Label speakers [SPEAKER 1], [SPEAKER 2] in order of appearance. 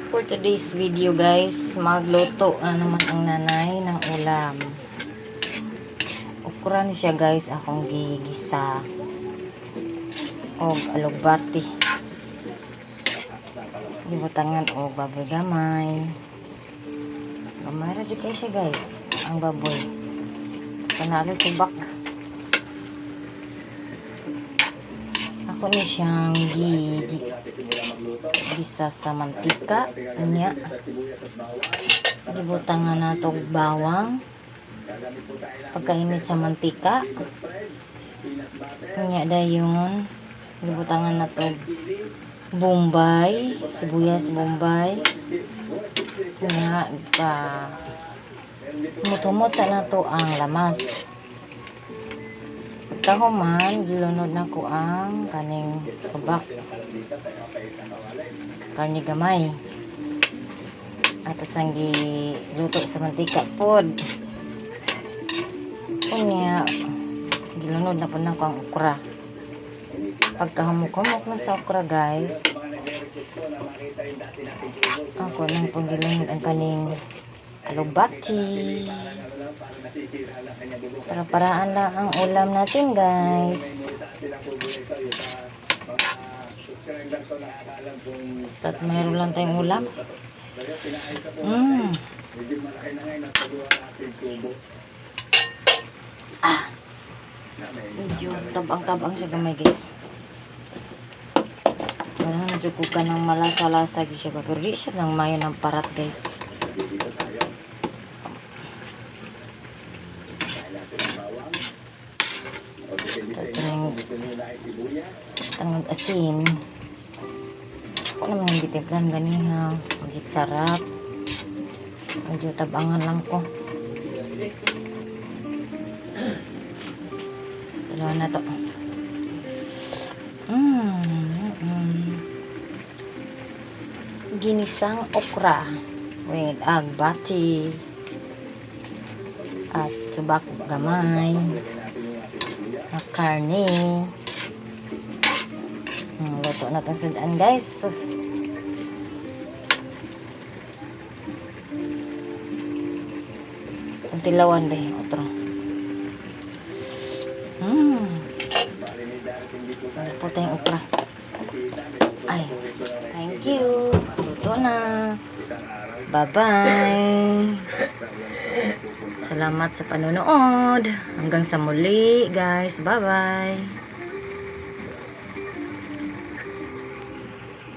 [SPEAKER 1] For today's video guys, magluto na naman ang nanay ng ulam. Okra ni siya guys, akong gigisa o alugbati. Gibutangan o baboy gamay. Gamay ra jud kay siya guys, ang baboy. Basta na subak. Ako ni siyang gisa sa mantika niya. Gibutangan na itong bawang. Pagkainit sa mantika. Niya dayon. Gibutangan na itong bombay. Sibuyas bombay. Niya pa. Mutumot na to ang lamas. Pagkahuman, gilunod na ko ang kaning subak. Karni gamay. At sang giluto sa mantika pod. Kunya gilunod na po na ko ang okra. Pagkahumok-humok na sa okra guys, ako nang panggilunod ang kaning alugbati. Para-paraan lang ang ulam natin guys. Start mayroon lang tayong ulam. Medyo tabang-tabang siya gamay guys. Wala na dyan ka ng malasa-lasa siya. Pero di siya ng mayo ng parat guys. Tangag asin. Ako naman yung bitiplan ganiha. Majik sarap. Medyo tabangan lang ko. Dalawa na to. Ginisang okra with agbati at subak gamay na karne. Luto na itong sudan guys. Itong tilawan ba otro. Ano po tayong okra. Ay, thank you. Luto na. Bye-bye. Salamat sa panonood. Hanggang sa muli guys. Bye-bye.